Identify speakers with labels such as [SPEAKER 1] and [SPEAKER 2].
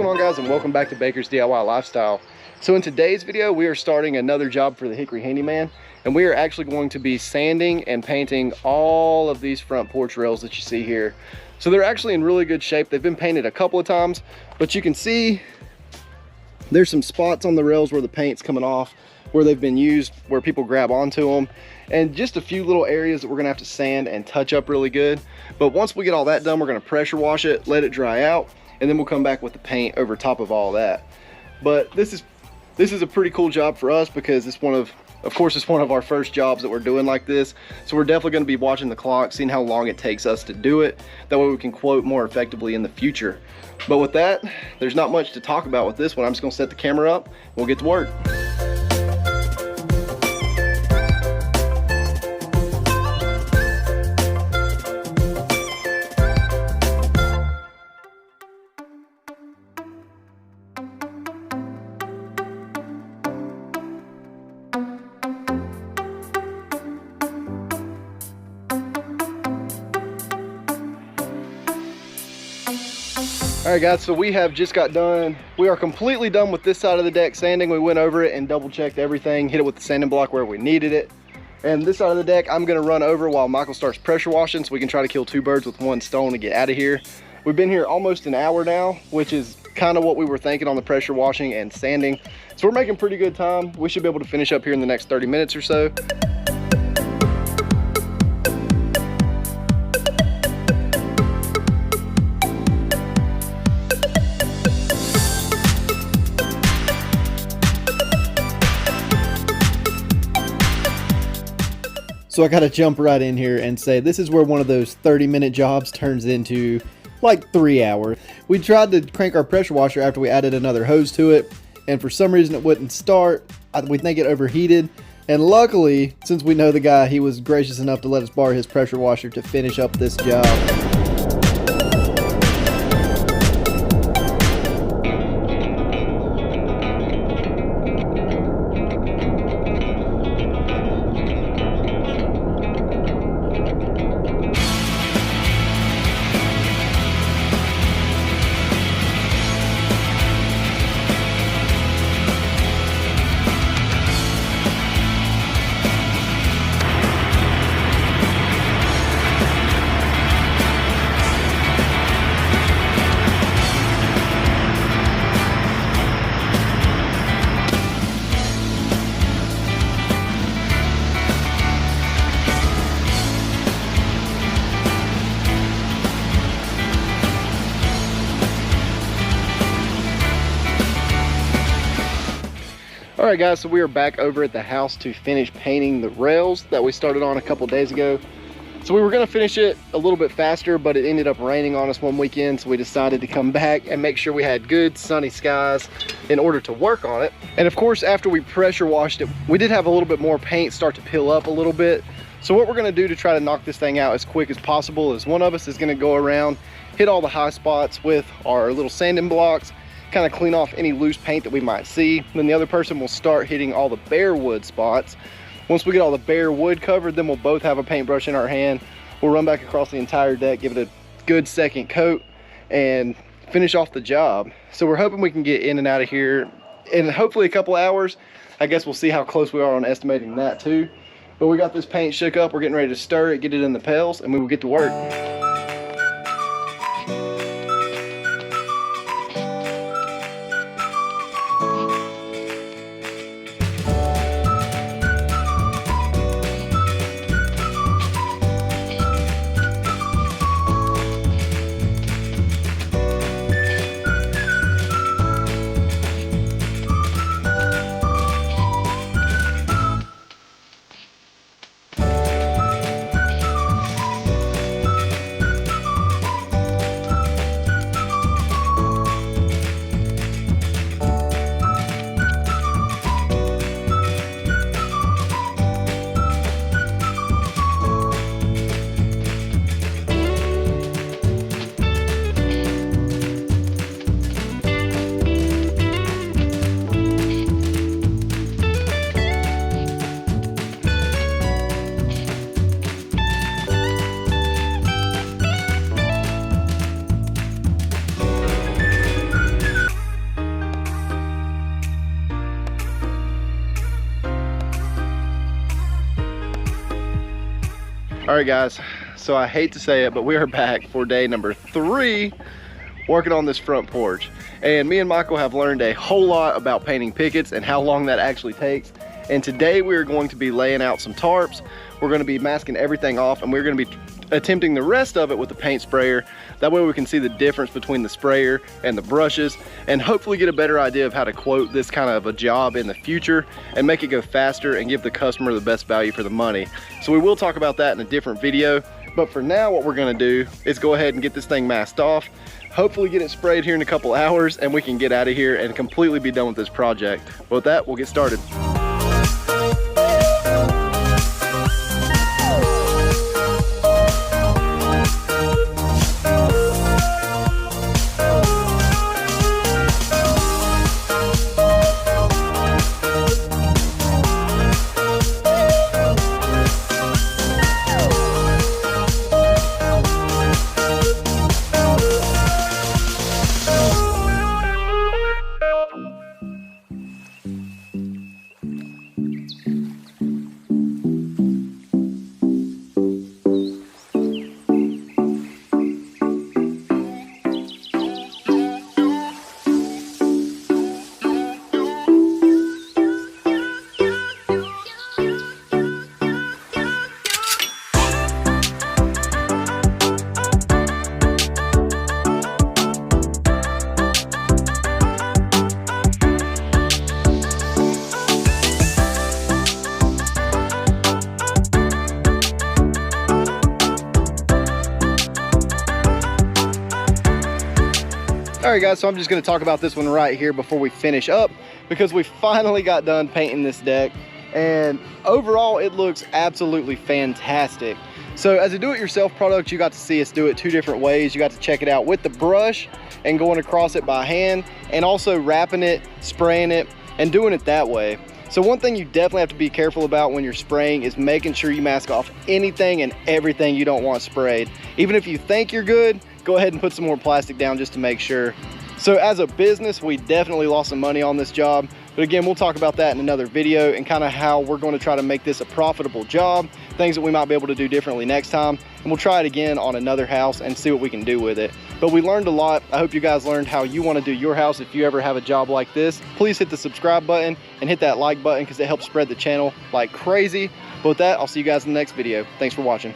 [SPEAKER 1] going on, guys, and welcome back to Baker's DIY Lifestyle. So in today's video, we are starting another job for the Hickory Handyman, and we are actually going to be sanding and painting all of these front porch rails that you see here. So they're actually in really good shape. They've been painted a couple of times, but you can see there's some spots on the rails where the paint's coming off, where they've been used, where people grab onto them, and just a few little areas that we're gonna have to sand and touch up really good. But once we get all that done, we're gonna pressure wash it, let it dry out, and then we'll come back with the paint over top of all that. But this is a pretty cool job for us because it's one of course it's one of our first jobs that we're doing like this. So we're definitely going to be watching the clock, seeing how long it takes us to do it. That way we can quote more effectively in the future. But with that, there's not much to talk about with this one. I'm just going to set the camera up, we'll get to work. All right, guys, so we have just got done. We are completely done with this side of the deck sanding. We went over it and double checked everything, hit it with the sanding block where we needed it. And this side of the deck, I'm gonna run over while Michael starts pressure washing so we can try to kill two birds with one stone and get out of here. We've been here almost an hour now, which is kind of what we were thinking on the pressure washing and sanding. So we're making pretty good time. We should be able to finish up here in the next 30 minutes or so. So I gotta jump right in here and say this is where one of those 30-minute jobs turns into like 3 hours. We tried to crank our pressure washer after we added another hose to it, and for some reason it wouldn't start. We think it overheated, and luckily, since we know the guy, he was gracious enough to let us borrow his pressure washer to finish up this job. Alright, guys, so we are back over at the house to finish painting the rails that we started on a couple days ago. So we were going to finish it a little bit faster, but it ended up raining on us one weekend, so we decided to come back and make sure we had good sunny skies in order to work on it. And of course, after we pressure washed it, we did have a little bit more paint start to peel up a little bit. So what we're going to do to try to knock this thing out as quick as possible is one of us is going to go around, hit all the high spots with our little sanding blocks, kind of clean off any loose paint that we might see. Then the other person will start hitting all the bare wood spots. Once we get all the bare wood covered, then we'll both have a paintbrush in our hand. We'll run back across the entire deck, give it a good second coat, and finish off the job. So we're hoping we can get in and out of here in hopefully a couple hours. I guess we'll see how close we are on estimating that too. But we got this paint shook up. We're getting ready to stir it, get it in the pails, and we will get to work. All right guys, so I hate to say it, but we are back for day number 3 working on this front porch. And me and Michael have learned a whole lot about painting pickets and how long that actually takes. And today we are going to be laying out some tarps. We're going to be masking everything off, and we're going to be attempting the rest of it with the paint sprayer. That way we can see the difference between the sprayer and the brushes, and hopefully get a better idea of how to quote this kind of a job in the future and make it go faster and give the customer the best value for the money. So we will talk about that in a different video, but for now what we're going to do is go ahead and get this thing masked off, hopefully get it sprayed here in a couple hours, and we can get out of here and completely be done with this project. But with that, we'll get started. All right guys, so I'm just going to talk about this one right here before we finish up, because we finally got done painting this deck, and overall it looks absolutely fantastic. So as a do-it-yourself product, you got to see us do it 2 different ways. You got to check it out with the brush and going across it by hand, and also wrapping it, spraying it, and doing it that way. So one thing you definitely have to be careful about when you're spraying is making sure you mask off anything and everything you don't want sprayed. Even if you think you're good, go ahead and put some more plastic down just to make sure. So as a business, we definitely lost some money on this job, but again, we'll talk about that in another video and kind of how we're going to try to make this a profitable job, things that we might be able to do differently next time, and we'll try it again on another house and see what we can do with it. But we learned a lot. I hope you guys learned how you want to do your house if you ever have a job like this. Please hit the subscribe button and hit that like button because it helps spread the channel like crazy. But with that, I'll see you guys in the next video. Thanks for watching.